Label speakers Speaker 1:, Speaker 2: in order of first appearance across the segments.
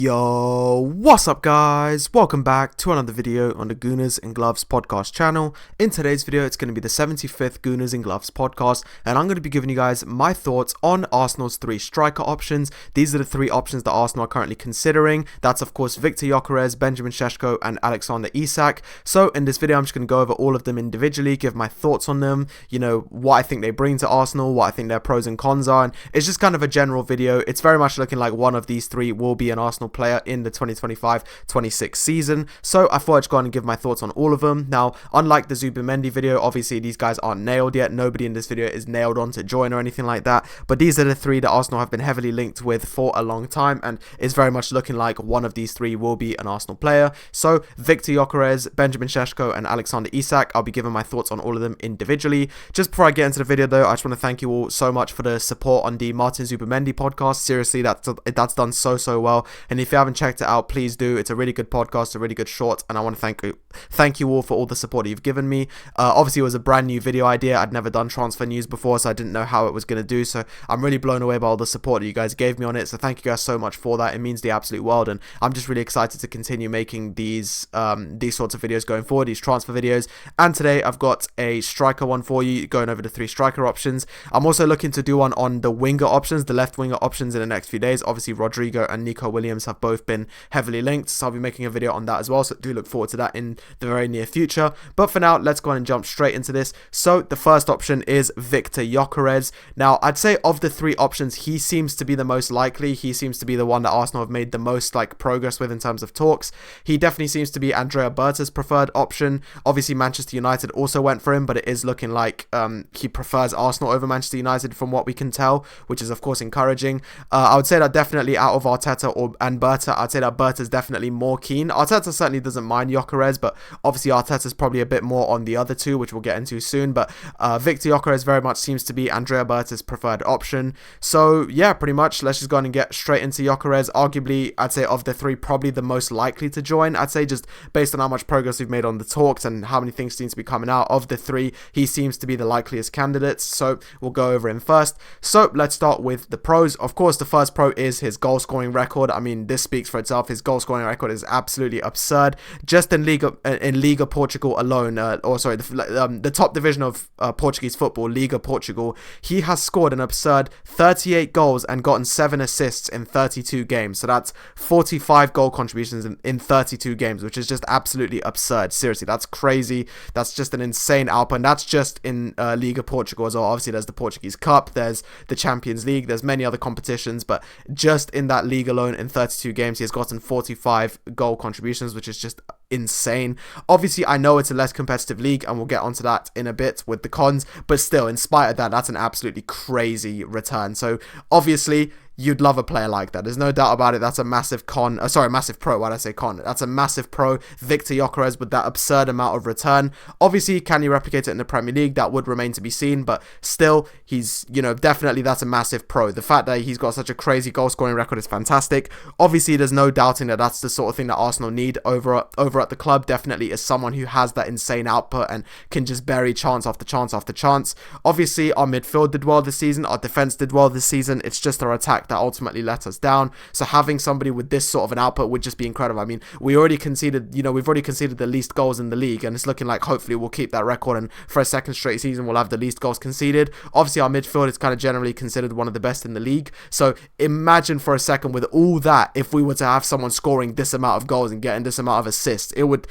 Speaker 1: Yo, what's up guys? Welcome back to another video on the Gooners and Gloves Podcast channel. In today's video, it's going to be the 75th Gooners and Gloves Podcast, and I'm going to be giving you guys my thoughts on Arsenal's three striker options. These are the three options that Arsenal are currently considering. That's of course Victor Gyökeres, Benjamin Šeško and Alexander Isak. So in this video, I'm just going to go over all of them individually, give my thoughts on them, what I think they bring to Arsenal, what I think their pros and cons are, and it's just kind of a general video. It's very much looking like one of these three will be an Arsenal player in the 2025-26 season, so I thought I'd go on and give my thoughts on all of them. Now, unlike the Zubimendi video, obviously these guys aren't nailed yet. Nobody in this video is nailed on to join or anything like that, but these are the three that Arsenal have been heavily linked with for a long time, and it's very much looking like one of these three will be an Arsenal player. So Victor Gyökeres, Benjamin Šeško and Alexander Isak, I'll be giving my thoughts on all of them individually. Just before I get into the video though, I just want to thank you all so much for the support on the Martin Zubimendi podcast. Seriously, that's done so well, and if you haven't checked it out, please do. It's a really good podcast, a really good short, and I want to thank you all for all the support that you've given me. Obviously it was a brand new video idea. I'd never done transfer news before, so I didn't know how it was going to do, so I'm really blown away by all the support that you guys gave me on it, so thank you guys so much for that. It means the absolute world, and I'm just really excited to continue making these sorts of videos going forward, these transfer videos. And today I've got a striker one for you, going over the three striker options. I'm also looking to do one on the winger options, the left winger options, in the next few days. Obviously Rodrigo and Nico Williams have both been heavily linked, so I'll be making a video on that as well, so do look forward to that in the very near future. But for now, let's go on and jump straight into this. So the first option is Victor Gyökeres. Now, I'd say of the three options, he seems to be the most likely. He seems to be the one that Arsenal have made the most progress with in terms of talks. He definitely seems to be Andrea Berta's preferred option. Obviously Manchester United also went for him, but it is looking like he prefers Arsenal over Manchester United from what we can tell, which is of course encouraging. I would say that definitely out of Arteta and Berta, I'd say that Berta's definitely more keen. Arteta certainly doesn't mind Gyökeres, but obviously Arteta's probably a bit more on the other two, which we'll get into soon. But Victor Gyökeres very much seems to be Andrea Berta's preferred option. So yeah, pretty much let's just go on and get straight into Gyökeres. Arguably, I'd say of the three, probably the most likely to join. I'd say just based on how much progress we've made on the talks and how many things seem to be coming out of the three, he seems to be the likeliest candidate. So we'll go over him first. So let's start with the pros. Of course, the first pro is his goal scoring record. I mean, this speaks for itself. His goal scoring record is absolutely absurd. Just in Liga Portugal alone, the top division of Portuguese football, Liga Portugal, he has scored an absurd 38 goals and gotten 7 assists in 32 games. So that's 45 goal contributions in 32 games, which is just absolutely absurd. Seriously, that's crazy. That's just an insane output, and that's just in Liga Portugal as well. Obviously, there's the Portuguese Cup, there's the Champions League, there's many other competitions, but just in that league alone, in 32 games, he has gotten 45 goal contributions, which is just insane. Obviously, I know it's a less competitive league, and we'll get onto that in a bit with the cons, but still, in spite of that, that's an absolutely crazy return. So obviously, you'd love a player like that. There's no doubt about it. That's a massive massive pro. Why did I say con? That's a massive pro. Victor Gyökeres with that absurd amount of return. Obviously, can you replicate it in the Premier League? That would remain to be seen, but still, he's, definitely that's a massive pro. The fact that he's got such a crazy goal scoring record is fantastic. Obviously, there's no doubting that that's the sort of thing that Arsenal need over at the club. Definitely is someone who has that insane output and can just bury chance after chance after chance. Obviously, our midfield did well this season. Our defense did well this season. It's just our attack that ultimately let us down. So having somebody with this sort of an output would just be incredible. I mean, we've already conceded the least goals in the league, and it's looking like hopefully we'll keep that record, and for a second straight season we'll have the least goals conceded. Obviously our midfield is kind of generally considered one of the best in the league, so imagine for a second with all that, if we were to have someone scoring this amount of goals and getting this amount of assists, it would,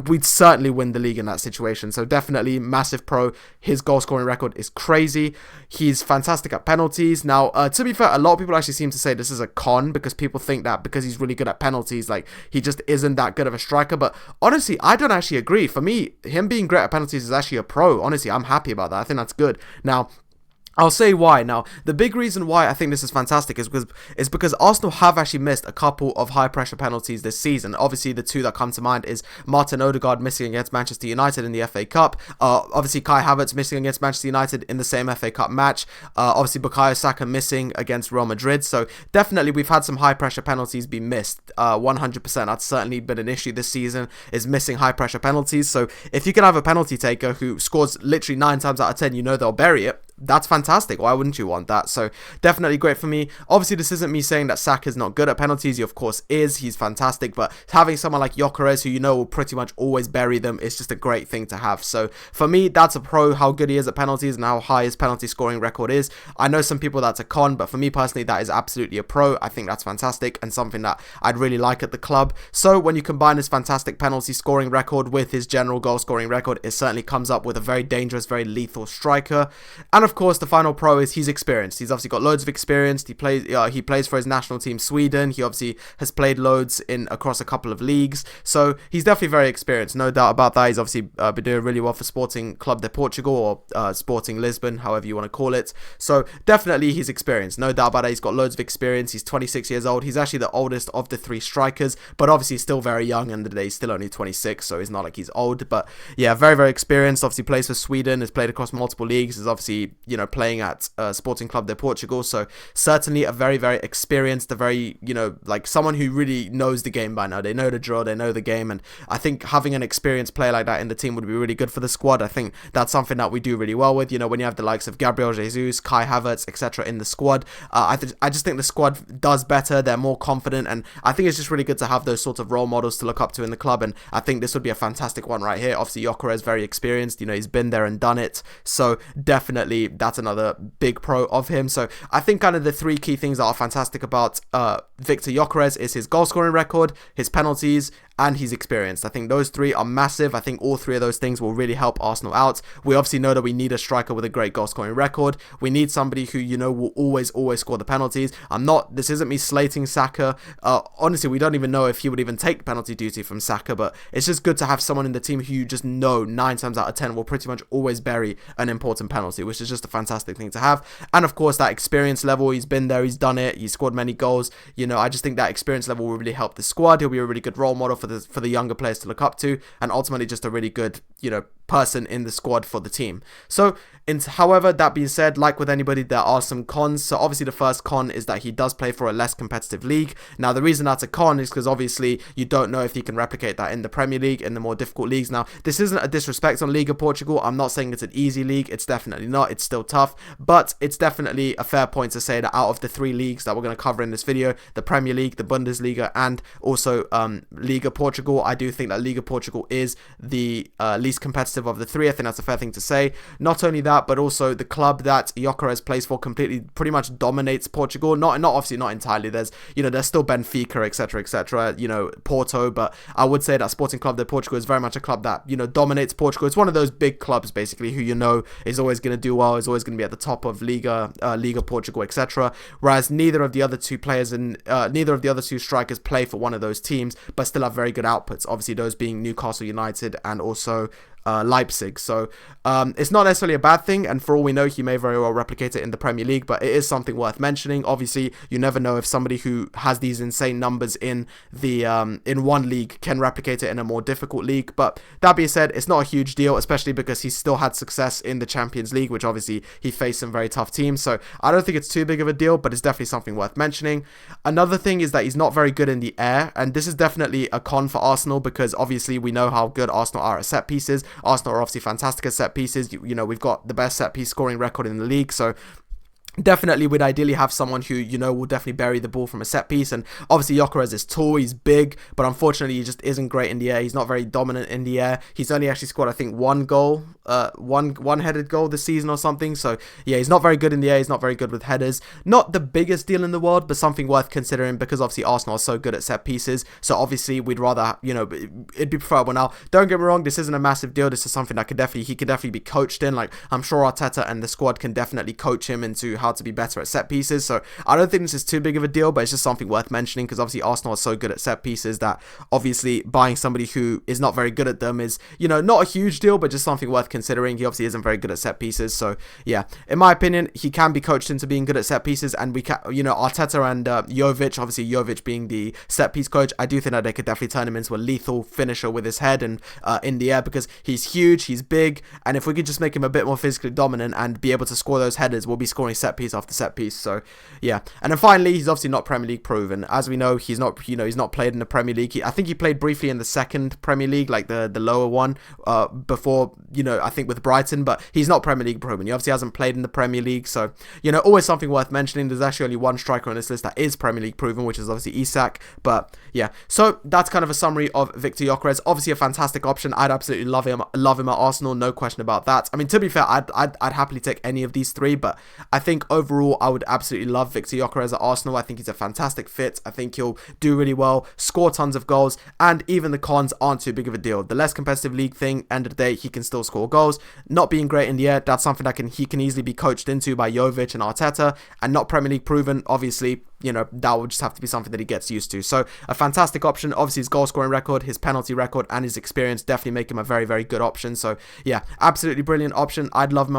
Speaker 1: we'd certainly win the league in that situation. So definitely massive pro. His goal scoring record is crazy. He's fantastic at penalties. Now to be fair, a lot of people actually seem to say this is a con, because people think that because he's really good at penalties, he just isn't that good of a striker. But honestly, I don't actually agree. For me, him being great at penalties is actually a pro. Honestly, I'm happy about that. I think that's good. Now, I'll say why. Now, the big reason why I think this is fantastic is because Arsenal have actually missed a couple of high-pressure penalties this season. Obviously, the two that come to mind is Martin Odegaard missing against Manchester United in the FA Cup. Obviously, Kai Havertz missing against Manchester United in the same FA Cup match. Obviously, Bukayo Saka missing against Real Madrid. So, definitely, we've had some high-pressure penalties be missed. 100%. That's certainly been an issue this season, is missing high-pressure penalties. So, if you can have a penalty taker who scores literally 9 times out of 10, they'll bury it. that's fantastic. Why wouldn't you want that? So definitely great for me. Obviously, this isn't me saying that Saka is not good at penalties. He of course is. He's fantastic, but having someone like Gyökeres, who you know will pretty much always bury them, is just a great thing to have. So for me, that's a pro, how good he is at penalties and how high his penalty scoring record is. I know some people that's a con, but for me personally, that is absolutely a pro. I think that's fantastic and something that I'd really like at the club. So when you combine his fantastic penalty scoring record with his general goal scoring record, it certainly comes up with a very dangerous, very lethal striker. And of course, the final pro is he's experienced. He's obviously got loads of experience. He plays for his national team, Sweden. He obviously has played loads across a couple of leagues. So he's definitely very experienced, no doubt about that. He's obviously been doing really well for Sporting Club de Portugal, or Sporting Lisbon, however you want to call it. So definitely he's experienced, no doubt about it. He's got loads of experience. He's 26 years old. He's actually the oldest of the three strikers, but obviously still very young, and today he's still only 26, so it's not like he's old. But yeah, very, very experienced. Obviously plays for Sweden, has played across multiple leagues, is obviously, you know, playing at Sporting Club de Portugal. So certainly a very, very experienced, a very, you know, like someone who really knows the game by now. They know the drill, they know the game, and I think having an experienced player like that in the team would be really good for the squad. I think that's something that we do really well with, you know, when you have the likes of Gabriel Jesus, Kai Havertz, etc. in the squad. I just think the squad does better, they're more confident, and I think it's just really good to have those sorts of role models to look up to in the club, and I think this would be a fantastic one right here. Obviously Gyökeres is very experienced, you know, he's been there and done it, so definitely that's another big pro of him. So I think kind of the three key things that are fantastic about Viktor Gyökeres is his goal scoring record, his penalties, and he's experienced. I think those three are massive. I think all three of those things will really help Arsenal out. We obviously know that we need a striker with a great goal scoring record. We need somebody who, you know, will always score the penalties. This isn't me slating Saka. Honestly, we don't even know if he would even take penalty duty from Saka, but it's just good to have someone in the team who you just know 9 times out of 10 will pretty much always bury an important penalty, which is just a fantastic thing to have. And of course, that experience level, he's been there, he's done it, he's scored many goals. You know, I just think that experience level will really help the squad. He'll be a really good role model for the younger players to look up to, and ultimately just a really good, you know, person in the squad for the team. So however, that being said, like with anybody, there are some cons. So obviously the first con is that he does play for a less competitive league. Now the reason that's a con is because obviously you don't know if he can replicate that in the Premier League, in the more difficult leagues. Now this isn't a disrespect on Liga Portugal. I'm not saying it's an easy league, it's definitely not, it's still tough, but it's definitely a fair point to say that out of the 3 leagues that we're going to cover in this video, the Premier League, the Bundesliga, and also Liga Portugal, I do think that Liga Portugal is the least competitive of the 3. I think that's a fair thing to say. Not only that, but also the club that Gyökeres plays for pretty much dominates Portugal. Not obviously not entirely. There's still Benfica, etc., you know, Porto, but I would say that Sporting Club de Portugal is very much a club that, you know, dominates Portugal. It's one of those big clubs basically who, you know, is always going to do well, is always going to be at the top of Liga Portugal, etc. Whereas neither of the other 2 players and neither of the other 2 strikers play for one of those teams, but still have very good outputs. Obviously those being Newcastle United and also Leipzig. So it's not necessarily a bad thing, and for all we know, he may very well replicate it in the Premier League, but it is something worth mentioning. Obviously you never know if somebody who has these insane numbers in the in one league can replicate it in a more difficult league. But that being said, it's not a huge deal, especially because he's still had success in the Champions League, which obviously he faced some very tough teams. So I don't think it's too big of a deal, but it's definitely something worth mentioning. Another thing is that he's not very good in the air, and this is definitely a con for Arsenal, because obviously we know how good Arsenal are at set pieces. Arsenal are obviously fantastic at set pieces. You know, we've got the best set piece scoring record in the league, so definitely would ideally have someone who, you know, will definitely bury the ball from a set piece. And obviously Gyökeres is tall, he's big, but unfortunately he just isn't great in the air. He's not very dominant in the air. He's only actually scored, I think, 1 goal, one headed goal this season or something. So yeah, he's not very good in the air. He's not very good with headers. Not the biggest deal in the world, but something worth considering, because obviously Arsenal are so good at set pieces. So obviously we'd rather, you know, it'd be preferable. Now don't get me wrong, this isn't a massive deal. This is something that he could definitely be coached in. Like, I'm sure Arteta and the squad can definitely coach him into how to be better at set pieces. So I don't think this is too big of a deal, but it's just something worth mentioning, because obviously Arsenal are so good at set pieces that obviously buying somebody who is not very good at them is, you know, not a huge deal, but just something worth considering. He obviously isn't very good at set pieces. So yeah, in my opinion, he can be coached into being good at set pieces, and we can, you know, Arteta and Jovic, obviously Jovic being the set piece coach, I do think that they could definitely turn him into a lethal finisher with his head and in the air, because he's huge, he's big, and if we could just make him a bit more physically dominant and be able to score those headers, we'll be scoring set set piece after set piece. So yeah, and then finally, he's obviously not Premier League proven. As we know, he's not played in the Premier League. I think he played briefly in the second Premier League, like the lower one, before, I think with Brighton, but he's not Premier League proven. He obviously hasn't played in the Premier League, so always something worth mentioning. There's actually only one striker on this list that is Premier League proven, which is obviously Isak. But yeah, so that's kind of a summary of Victor Gyökeres. Obviously a fantastic option. I'd absolutely love him at Arsenal, no question about that. I mean, to be fair, I'd happily take any of these three, but I think overall I would absolutely love Victor Gyökeres at Arsenal. I think he's a fantastic fit. I think he'll do really well, score tons of goals, and even the cons aren't too big of a deal. The less competitive league thing, end of the day, he can still score goals. Not being great in the air, that's something that he can easily be coached into by Jovic and Arteta, and not Premier League proven, obviously. That would just have to be something that he gets used to. So a fantastic option. Obviously his goal scoring record, his penalty record, and his experience definitely make him a very, very good option. So yeah, absolutely brilliant option. I'd love him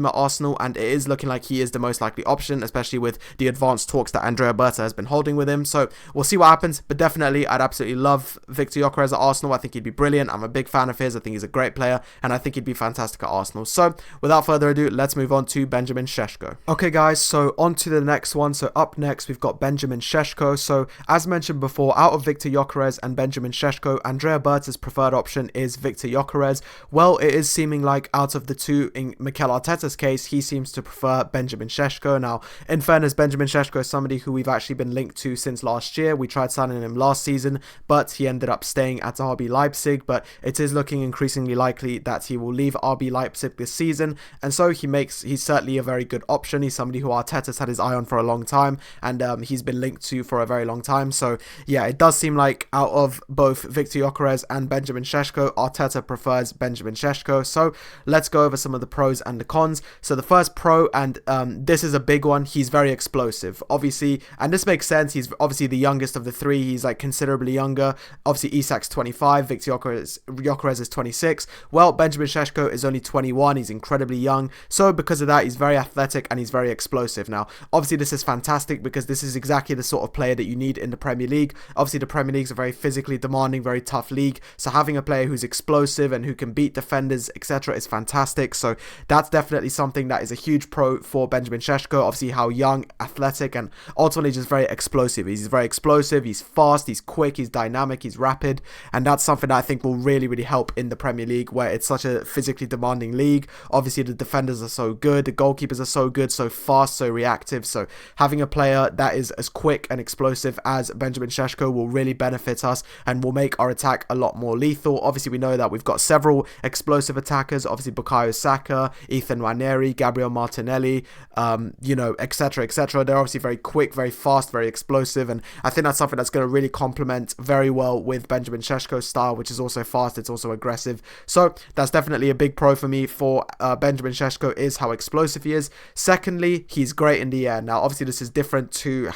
Speaker 1: at Arsenal, and it is looking like he is the most likely option, especially with the advanced talks that Andrea Berta has been holding with him. So we'll see what happens, but definitely I'd absolutely love Victor Gyökeres at Arsenal. I think he'd be brilliant. I'm a big fan of his. I think he's a great player, and I think he'd be fantastic at Arsenal. So without further ado, let's move on to Benjamin Šeško. Okay guys, so on to the next one. So up next we've got Benjamin Šeško. So as mentioned before, out of Victor Gyökeres and Benjamin Šeško, Andrea Berta's preferred option is Victor Gyökeres. Well, it is seeming like out of the two, in Mikel Arteta's case, he seems to prefer Benjamin Šeško. Now, in fairness, Benjamin Šeško is somebody who we've actually been linked to since last year. We tried signing him last season, but he ended up staying at RB Leipzig, but it is looking increasingly likely that he will leave RB Leipzig this season, and so he's certainly a very good option. He's somebody who Arteta's had his eye on for a long time, and he's been linked to for a very long time. So yeah, it does seem like out of both Victor Gyökeres and Benjamin Šeško, Arteta prefers Benjamin Šeško. So let's go over some of the pros and the cons. So the first pro, and this is a big one, he's very explosive, obviously, and this makes sense. He's obviously the youngest of the three. He's like considerably younger. Obviously Isak's 25, Victor Gyökeres is 26. Well, Benjamin Šeško is only 21. He's incredibly young, so because of that, he's very athletic and he's very explosive. Now obviously this is fantastic because this is exactly the sort of player that you need in the Premier League. Obviously the Premier League is a very physically demanding, very tough league, so having a player who's explosive and who can beat defenders, etc., is fantastic. So that's definitely something that is a huge pro for Benjamin Šeško. Obviously how young, athletic, and ultimately just very explosive. He's very explosive, he's fast, he's quick, he's dynamic, he's rapid, and that's something that I think will really, really help in the Premier League, where it's such a physically demanding league. Obviously the defenders are so good, the goalkeepers are so good, so fast, so reactive. So having a player that is as quick and explosive as Benjamin Šeško will really benefit us and will make our attack a lot more lethal. Obviously we know that we've got several explosive attackers, obviously Bukayo Saka, Ethan Nwaneri, Gabriel Martinelli, etc. They're obviously very quick, very fast, very explosive, and I think that's something that's going to really complement very well with Benjamin Šeško's style, which is also fast, it's also aggressive. So that's definitely a big pro for me for Benjamin Šeško, is how explosive he is. Secondly, he's great in the air. Now obviously this is different to Victor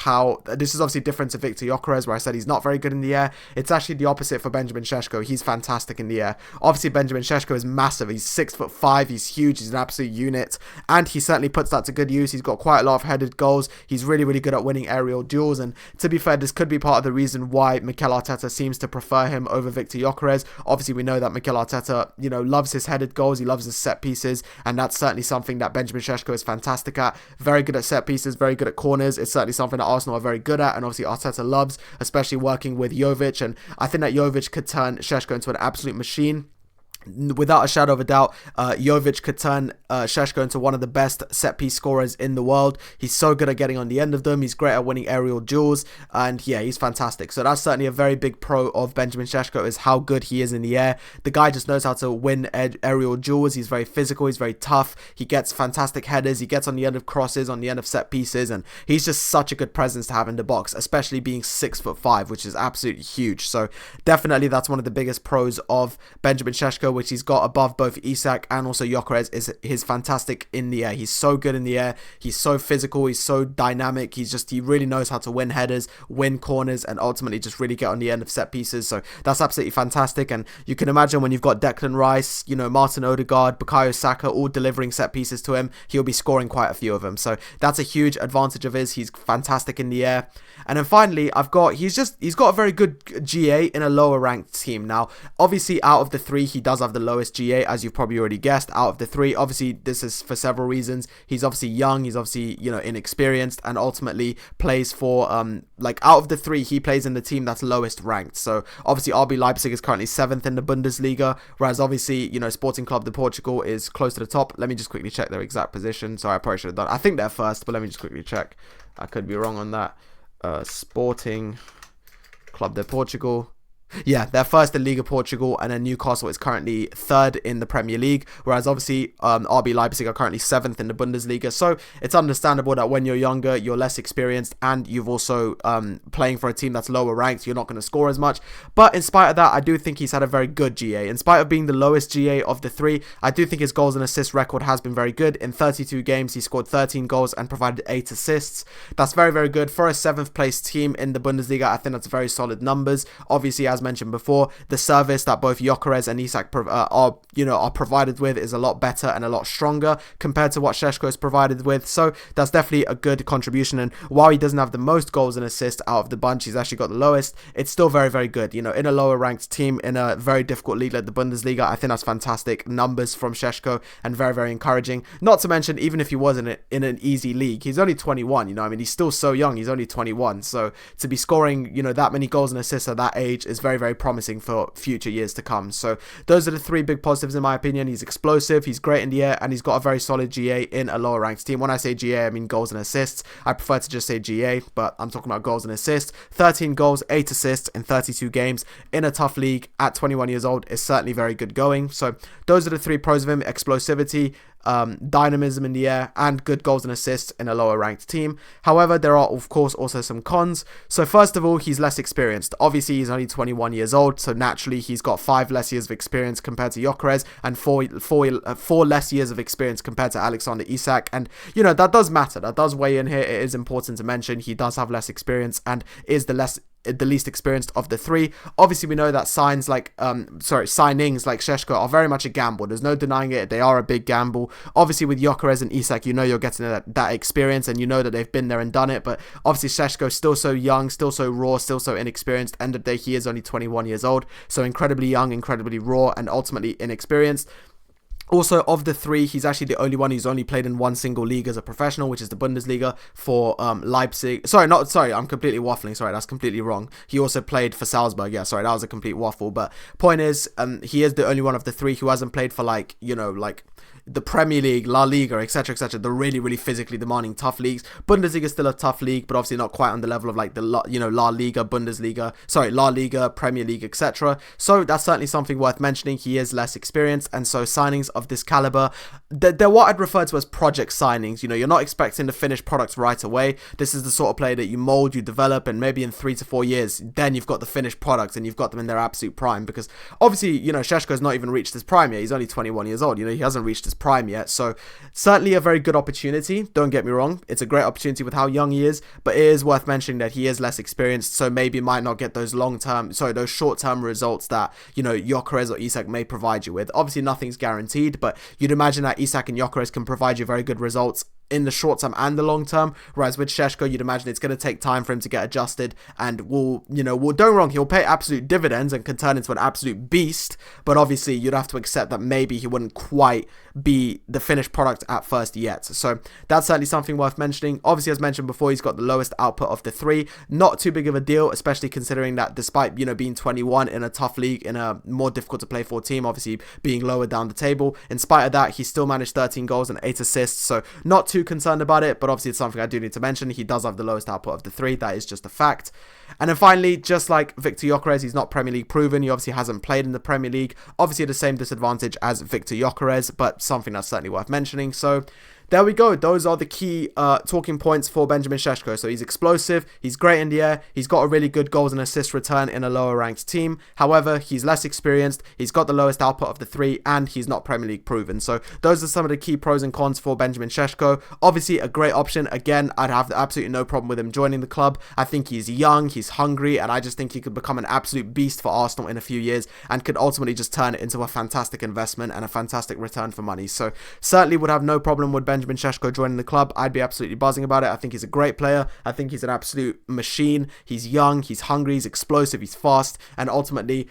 Speaker 1: Gyökeres, where I said he's not very good in the air. It's actually the opposite for Benjamin Šeško. He's fantastic in the air. Obviously Benjamin Šeško is massive. He's 6'5", he's huge, he's an absolute unit, and he certainly puts that to good use. He's got quite a lot of headed goals. He's really, really good at winning aerial duels, and to be fair, this could be part of the reason why Mikel Arteta seems to prefer him over Victor Gyökeres. Obviously we know that Mikel Arteta, loves his headed goals, he loves his set pieces, and that's certainly something that Benjamin Šeško is fantastic at. Very good at set pieces, very good at corners. It's certainly something that Arsenal are very good at, and obviously Arteta loves, especially working with Jovic, and I think that Jovic could turn Šeško into an absolute machine. Without a shadow of a doubt, Jovic could turn Šeško into one of the best set-piece scorers in the world. He's so good at getting on the end of them. He's great at winning aerial duels, and yeah, he's fantastic. So that's certainly a very big pro of Benjamin Šeško, is how good he is in the air. The guy just knows how to win aerial duels. He's very physical, he's very tough, he gets fantastic headers, he gets on the end of crosses, on the end of set pieces, and he's just such a good presence to have in the box, especially being 6'5", which is absolutely huge. So definitely that's one of the biggest pros of Benjamin Šeško, which he's got above both Isak and also Gyökeres, is his fantastic in the air. He's so good in the air, he's so physical, he's so dynamic, he really knows how to win headers, win corners, and ultimately just really get on the end of set pieces. So that's absolutely fantastic, and you can imagine when you've got Declan Rice, Martin Odegaard, Bukayo Saka all delivering set pieces to him, he'll be scoring quite a few of them. So that's a huge advantage of his. He's fantastic in the air. And then finally, he's got a very good GA in a lower ranked team. Now obviously out of the three, he doesn't does have the lowest GA, as you've probably already guessed, out of the three. Obviously, this is for several reasons. He's obviously young, he's obviously, inexperienced, and ultimately plays for, out of the three, he plays in the team that's lowest ranked. So, obviously, RB Leipzig is currently 7th in the Bundesliga, whereas obviously, Sporting Club de Portugal is close to the top. Let me just quickly check their exact position. Sorry, I probably should have done. I think they're first, but let me just quickly check. I could be wrong on that. Sporting Club de Portugal. Yeah, they're first in Liga Portugal, and then Newcastle is currently 3rd in the Premier League, whereas obviously RB Leipzig are currently 7th in the Bundesliga. So it's understandable that when you're younger, you're less experienced, and you've also playing for a team that's lower ranked, you're not going to score as much. But in spite of that, I do think he's had a very good GA. In spite of being the lowest GA of the three, I do think his goals and assists record has been very good. In 32 games, he scored 13 goals and provided 8 assists. That's very, very good for a 7th place team in the Bundesliga. I think that's very solid numbers. Obviously, as mentioned before, the service that both Gyökeres and Isak are provided with is a lot better and a lot stronger compared to what Šeško is provided with. So that's definitely a good contribution. And while he doesn't have the most goals and assists out of the bunch, he's actually got the lowest. It's still very, very good. In a lower ranked team in a very difficult league like the Bundesliga, I think that's fantastic numbers from Šeško and very, very encouraging. Not to mention, even if he was in an easy league, he's only 21. He's still so young. He's only 21. So to be scoring, that many goals and assists at that age is very, very promising for future years to come. So those are the three big positives in my opinion. He's explosive, he's great in the air, and he's got a very solid GA in a lower ranked team. When I say GA, I mean goals and assists. I prefer to just say GA, but I'm talking about goals and assists. 13 goals, 8 assists in 32 games in a tough league at 21 years old is certainly very good going. So those are the three pros of him: explosivity, dynamism in the air, and good goals and assists in a lower ranked team. However, there are of course also some cons. So first of all, he's less experienced. Obviously, he's only 21 years old, so naturally he's got 5 less years of experience compared to Gyökeres, and four less years of experience compared to Alexander Isak. And that does matter. That does weigh in here. It is important to mention he does have less experience and is the least experienced of the three. Obviously, we know that signings like Šeško are very much a gamble. There's no denying it. They are a big gamble. Obviously, with Gyökeres and Isak, you're getting that experience, and that they've been there and done it. But obviously, Šeško still so young, still so raw, still so inexperienced. End of the day, he is only 21 years old, so incredibly young, incredibly raw, and ultimately inexperienced. Also, of the three, he's actually the only one who's only played in one single league as a professional, which is the Bundesliga for Leipzig. Sorry, I'm completely waffling. Sorry, that's completely wrong. He also played for Salzburg. Yeah, sorry, that was a complete waffle. But point is, he is the only one of the three who hasn't played for the Premier League, La Liga, etc., etc., the really, really physically demanding tough leagues. Bundesliga is still a tough league, but obviously not quite on the level of La Liga, Bundesliga, La Liga, Premier League, etc. So that's certainly something worth mentioning. He is less experienced, and so signings of this caliber, they're what I'd refer to as project signings. You're not expecting the finished products right away. This is the sort of player that you mold, you develop, and maybe in 3 to 4 years, then you've got the finished products and you've got them in their absolute prime. Because obviously, Šeško has not even reached his prime yet. He's only 21 years old. He hasn't reached his prime yet. So certainly a very good opportunity. Don't get me wrong. It's a great opportunity with how young he is, but it is worth mentioning that he is less experienced, so maybe might not get those those short-term results that, Gyökeres or Isak may provide you with. Obviously, nothing's guaranteed, but you'd imagine that Isak and Gyökeres can provide you very good results in the short term and the long term, whereas with Šeško, you'd imagine it's going to take time for him to get adjusted, and don't get me wrong, he'll pay absolute dividends and can turn into an absolute beast, but obviously you'd have to accept that maybe he wouldn't quite be the finished product at first yet. So that's certainly something worth mentioning. Obviously, as mentioned before, he's got the lowest output of the three. Not too big of a deal, especially considering that despite being 21 in a tough league, in a more difficult to play for team, obviously being lower down the table, in spite of that, he still managed 13 goals and 8 assists, so not too concerned about it. But obviously it's something I do need to mention. He does have the lowest output of the three. That is just a fact. And then finally, just like Viktor Gyökeres, he's not Premier League proven. He obviously hasn't played in the Premier League. Obviously the same disadvantage as Viktor Gyökeres, but something that's certainly worth mentioning. So there we go. Those are the key talking points for Benjamin Šeško. So he's explosive, he's great in the air, he's got a really good goals and assist return in a lower ranked team. However, he's less experienced, he's got the lowest output of the three, and he's not Premier League proven. So those are some of the key pros and cons for Benjamin Šeško. Obviously a great option. Again, I'd have absolutely no problem with him joining the club. I think he's young, he's hungry, and I just think he could become an absolute beast for Arsenal in a few years and could ultimately just turn it into a fantastic investment and a fantastic return for money. So certainly would have no problem with Benjamin Benjamin Šeško joining the club, I'd be absolutely buzzing about it. I think he's a great player. I think he's an absolute machine. He's young, he's hungry, he's explosive, he's fast, and ultimately,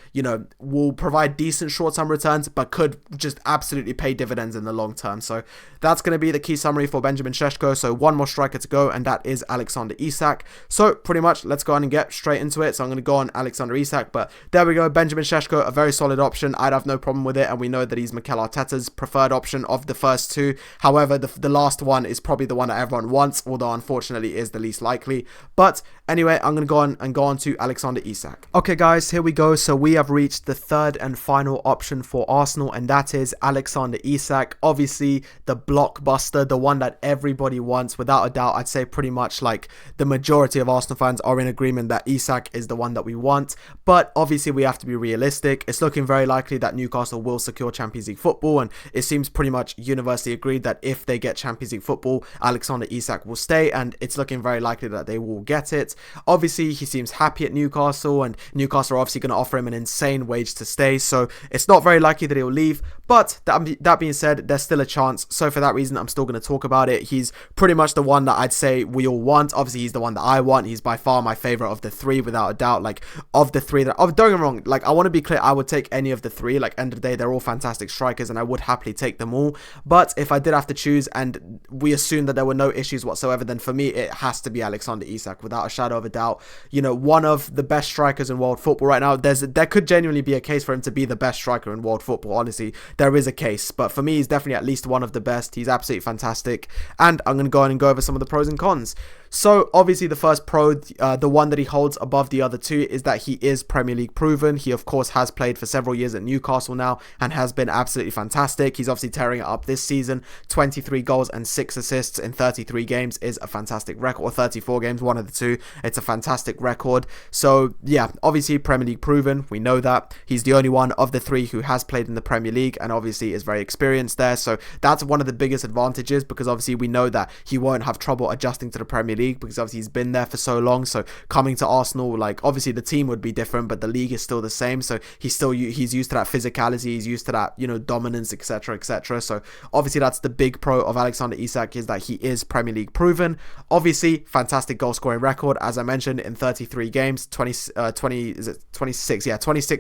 Speaker 1: will provide decent short-term returns, but could just absolutely pay dividends in the long term. So that's going to be the key summary for Benjamin Šeško. So one more striker to go, and that is Alexander Isak. So pretty much, let's go on and get straight into it. So I'm going to go on Alexander Isak, but there we go. Benjamin Šeško, a very solid option. I'd have no problem with it, and we know that he's Mikel Arteta's preferred option of the first two. However, the last one is probably the one that everyone wants, although unfortunately is the least likely. But anyway, I'm going to go on to Alexander Isak. Okay guys, here we go. So we have reached the third and final option for Arsenal, and that is Alexander Isak. Obviously the blockbuster, the one that everybody wants. Without a doubt, I'd say pretty much like the majority of Arsenal fans are in agreement that Isak is the one that we want. But obviously we have to be realistic. It's looking very likely that Newcastle will secure Champions League football, and it seems pretty much universally agreed that if they get Champions League football, Alexander Isak will stay, and it's looking very likely that they will get it. Obviously he seems happy at Newcastle, and Newcastle are obviously going to offer him an insane wage to stay, so it's not very likely that he'll leave. But that being said, there's still a chance. So for that reason, I'm still going to talk about it. He's pretty much the one that I'd say we all want. Obviously he's the one that I want. He's by far my favorite of the three, without a doubt. Like, of the three that, don't get me wrong, like, I want to be clear, I would take any of the three. Like, end of the day, they're all fantastic strikers, and I would happily take them all. But if I did have to choose, and we assume that there were no issues whatsoever, then for me it has to be Alexander Isak, without a shadow of a doubt. One of the best strikers in world football right now. There could genuinely be a case for him to be the best striker in world football. Honestly, there is a case, but for me, he's definitely at least one of the best. He's absolutely fantastic, and I'm going to go on and go over some of the pros and cons. So obviously the first pro, the one that he holds above the other two, is that he is Premier League proven. He of course has played for several years at Newcastle now and has been absolutely fantastic. He's obviously tearing it up this season. 23 goals and 6 assists in 33 games is a fantastic record, or 34 games, one of the two. It's a fantastic record. So yeah, obviously Premier League proven. We know that. He's the only one of the three who has played in the Premier League, and obviously is very experienced there. So that's one of the biggest advantages, because obviously we know that he won't have trouble adjusting to the Premier League, because obviously he's been there for so long. So coming to Arsenal, like, obviously the team would be different, but the league is still the same. So he's used to that physicality, he's used to that, dominance, etc, etc. So obviously that's the big pro of Alexander Isak, is that he is Premier League proven. Obviously fantastic goal scoring record, as I mentioned, in 33 games, 26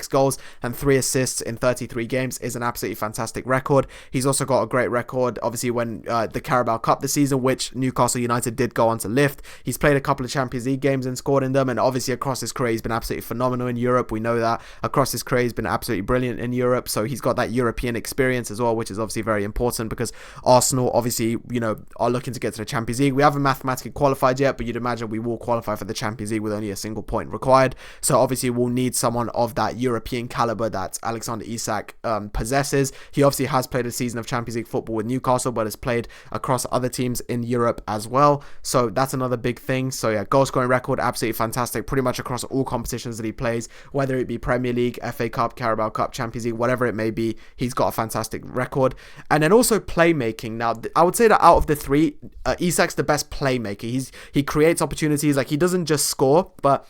Speaker 1: goals and 3 assists in 33 games is an absolutely fantastic record. He's also got a great record, obviously, when the Carabao Cup this season, which Newcastle United did go on to lift. He's played a couple of Champions League games and scored in them, and obviously across his career he's been absolutely phenomenal in Europe. We know that. Across his career he's been absolutely brilliant in Europe, so he's got that European experience as well, which is obviously very important, because Arsenal obviously, are looking to get to the Champions League. We haven't mathematically qualified yet, but you'd imagine we will qualify for the Champions League with only a single point required. So obviously we'll need someone of that European caliber that Alexander Isak possesses. He obviously has played a season of Champions League football with Newcastle, but has played across other teams in Europe as well. So that's another big thing. So yeah, goal scoring record, absolutely fantastic, pretty much across all competitions that he plays, whether it be Premier League, FA Cup, Carabao Cup, Champions League, whatever it may be, he's got a fantastic record. And then also playmaking. Now, I would say that out of the three, Isak's the best playmaker. He creates opportunities. Like, he doesn't just score, but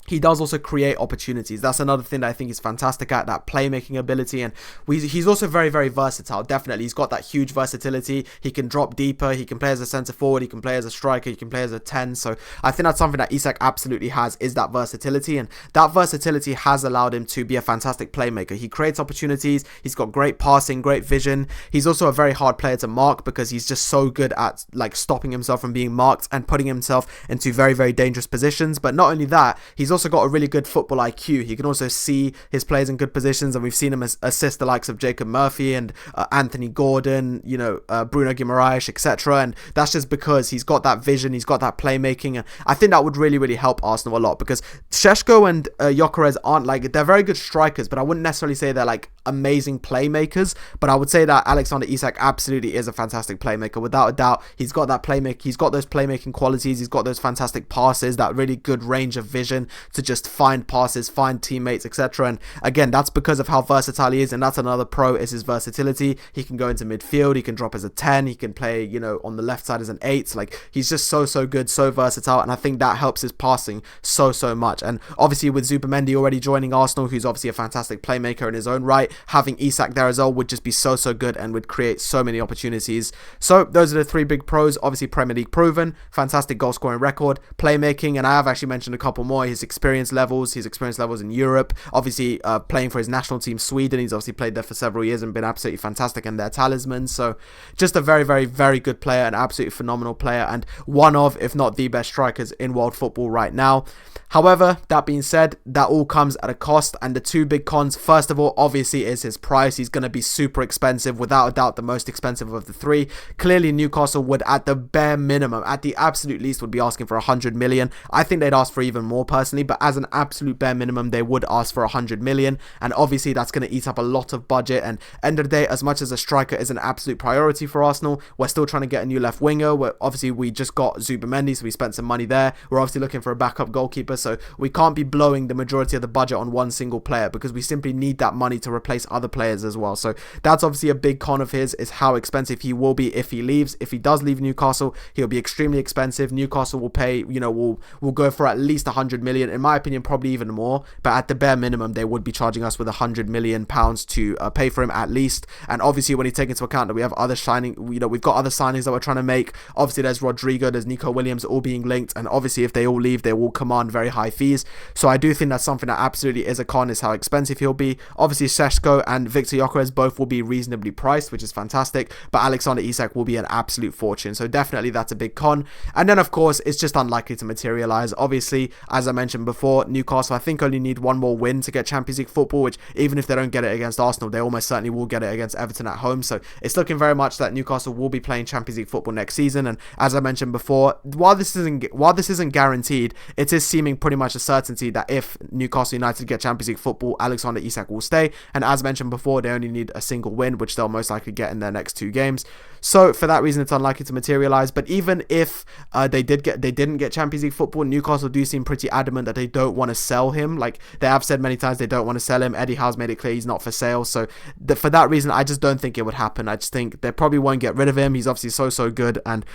Speaker 1: he does also create opportunities. That's another thing that I think he's fantastic at, that playmaking ability. And he's also very, very versatile. Definitely, he's got that huge versatility. He can drop deeper. He can play as a centre forward. He can play as a striker. He can play as a 10. So I think that's something that Isak absolutely has, is that versatility. And that versatility has allowed him to be a fantastic playmaker. He creates opportunities. He's got great passing, great vision. He's also a very hard player to mark, because he's just so good at like stopping himself from being marked and putting himself into very, very dangerous positions. But not only that, he's also got a really good football IQ. He can also see his players in good positions, and we've seen him assist the likes of Jacob Murphy and Anthony Gordon, Bruno Guimaraes, etc. And that's just because he's got that vision, he's got that playmaking, and I think that would really, really help Arsenal a lot, because Šeško and Gyökeres aren't like, they're very good strikers, but I wouldn't necessarily say they're like amazing playmakers. But I would say that Alexander Isak absolutely is a fantastic playmaker, without a doubt. He's got that he's got those playmaking qualities, he's got those fantastic passes, that really good range of vision, to just find passes, find teammates, etc. And again, that's because of how versatile he is, and that's another pro, is his versatility. He can go into midfield, he can drop as a 10, he can play, you know, on the left side as an 8. Like, he's just so good, so versatile, and I think that helps his passing so much. And obviously with Zubimendi already joining Arsenal, who's obviously a fantastic playmaker in his own right, having Isak there as well would just be so good and would create so many opportunities. So those are the 3 big pros. Obviously Premier League proven, fantastic goal scoring record, playmaking, and I have actually mentioned a couple more. His experience levels in Europe, obviously playing for his national team Sweden. He's obviously played there for several years and been absolutely fantastic and their talisman. So just a very good player, an absolutely phenomenal player, and one of, if not the best strikers in world football right now. However, that being said, that all comes at a cost, and the 2 big cons, first of all, obviously is his price. He's going to be super expensive, without a doubt the most expensive of the 3. Clearly Newcastle would, at the bare minimum, at the absolute least, would be asking for 100 million. I think they'd ask for even more personally, but as an absolute bare minimum, they would ask for 100 million, and obviously that's going to eat up a lot of budget. And end of the day, as much as a striker is an absolute priority for Arsenal, we're still trying to get a new left winger. Obviously we just got Zubimendi, so we spent some money there. We're obviously looking for a backup goalkeeper, so we can't be blowing the majority of the budget on one single player, because we simply need that money to replace other players as well. So that's obviously a big con of his, is how expensive he will be if he leaves. If he does leave Newcastle, he'll be extremely expensive. Newcastle will pay, you know, will go for at least 100 million, in my opinion, probably even more, but at the bare minimum they would be charging us with 100 million pounds to pay for him at least. And obviously when you take into account that we have other we've got other signings that we're trying to make. Obviously there's Rodrigo, there's Nico Williams, all being linked, and obviously if they all leave, they will command very high fees. So I do think that's something that absolutely is a con, is how expensive he'll be. Obviously Šeško and Viktor Gyökeres both will be reasonably priced, which is fantastic, but Alexander Isak will be an absolute fortune, so definitely that's a big con. And then of course it's just unlikely to materialize. Obviously, as I mentioned before, Newcastle I think only need 1 more win to get Champions League football, which even if they don't get it against Arsenal, they almost certainly will get it against Everton at home. So it's looking very much that Newcastle will be playing Champions League football next season. And as I mentioned before, while this isn't guaranteed, it is seeming pretty much a certainty that if Newcastle United get Champions League football, Alexander Isak will stay. And as mentioned before, they only need a single win, which they'll most likely get in their next 2 games. So for that reason, it's unlikely to materialize. But even if they didn't get Champions League football, Newcastle do seem pretty adamant that they don't want to sell him. Like they have said many times, they don't want to sell him. Eddie Howe's made it clear he's not for sale. So for that reason, I just don't think it would happen. I just think they probably won't get rid of him. He's obviously so good, and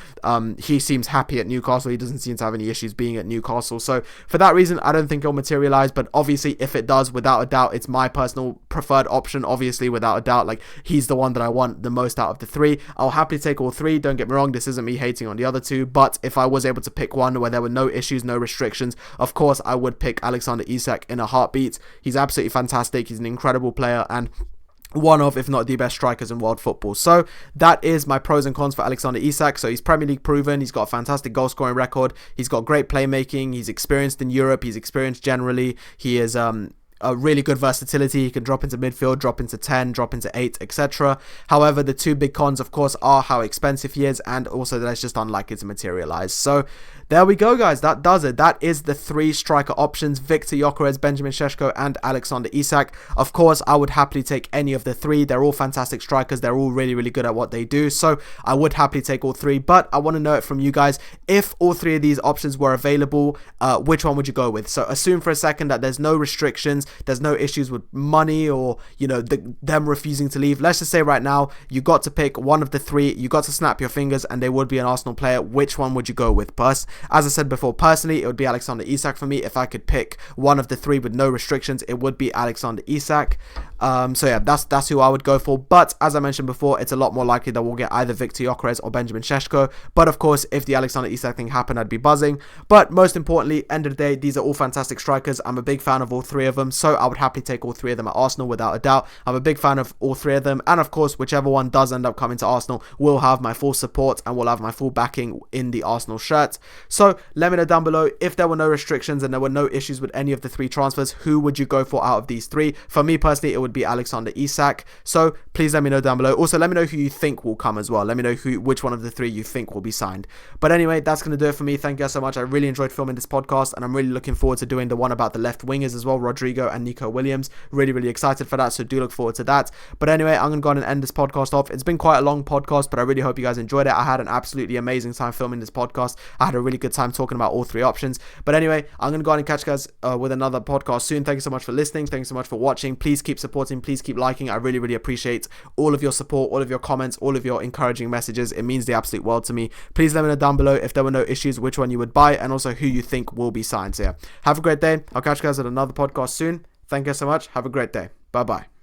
Speaker 1: he seems happy at Newcastle. He doesn't seem to have any issues being at Newcastle. So for that reason, I don't think it'll materialize. But obviously, if it does, without a doubt, it's my personal preferred option. Obviously, without a doubt, like he's the one that I want the most out of the 3. I'll happily take all 3. Don't get me wrong, this isn't me hating on the other 2, but if I was able to pick one where there were no issues, no restrictions, of course I would pick Alexander Isak in a heartbeat. He's absolutely fantastic. He's an incredible player and one of, if not the best strikers in world football. So that is my pros and cons for Alexander Isak. So he's Premier League proven, he's got a fantastic goal scoring record, he's got great playmaking, he's experienced in Europe, he's experienced generally, he is a really good versatility. He can drop into midfield, drop into 10, drop into 8, etc. However, the 2 big cons, of course, are how expensive he is, and also that it's just unlikely to materialize. So there we go, guys. That does it. That is the 3 striker options: Viktor Gyökeres, Benjamin Šeško, and Alexander Isak. Of course, I would happily take any of the 3. They're all fantastic strikers. They're all really good at what they do. So I would happily take all 3. But I want to know it from you guys. If all 3 of these options were available, which one would you go with? So assume for a second that there's no restrictions, there's no issues with money or, you know, them refusing to leave. Let's just say right now you got to pick one of the 3. You got to snap your fingers and they would be an Arsenal player. Which one would you go with? As I said before, personally, it would be Alexander Isak for me. If I could pick one of the 3 with no restrictions, it would be Alexander Isak. So yeah, that's who I would go for. But as I mentioned before, it's a lot more likely that we'll get either Viktor Gyökeres or Benjamin Šeško. But of course, if the Alexander Isak thing happened, I'd be buzzing. But most importantly, end of the day, these are all fantastic strikers. I'm a big fan of all 3 of them, so I would happily take all 3 of them at Arsenal without a doubt. I'm a big fan of all 3 of them, and of course, whichever one does end up coming to Arsenal will have my full support and will have my full backing in the Arsenal shirt. So let me know down below, if there were no restrictions and there were no issues with any of the 3 transfers, who would you go for out of these 3? For me personally, it would would be Alexander Isak. So please let me know down below. Also, let me know who you think will come as well. Let me know which one of the three you think will be signed. But anyway, that's going to do it for me. Thank you guys so much. I really enjoyed filming this podcast, and I'm really looking forward to doing the one about the left wingers as well, Rodrigo and Nico Williams. Really, really excited for that, so do look forward to that. But anyway, I'm going to go on and end this podcast off. It's been quite a long podcast, but I really hope you guys enjoyed it. I had an absolutely amazing time filming this podcast. I had a really good time talking about all three options. But anyway, I'm going to go on and catch you guys with another podcast soon. Thank you so much for listening. Thank you so much for watching. Please keep supporting. Please keep liking. I really, really appreciate all of your support, all of your comments, all of your encouraging messages. It means the absolute world to me. Please let me know down below if there were no issues, which one you would buy, and also who you think will be signed. So yeah, have a great day. I'll catch you guys at another podcast soon. Thank you so much. Have a great day. Bye bye.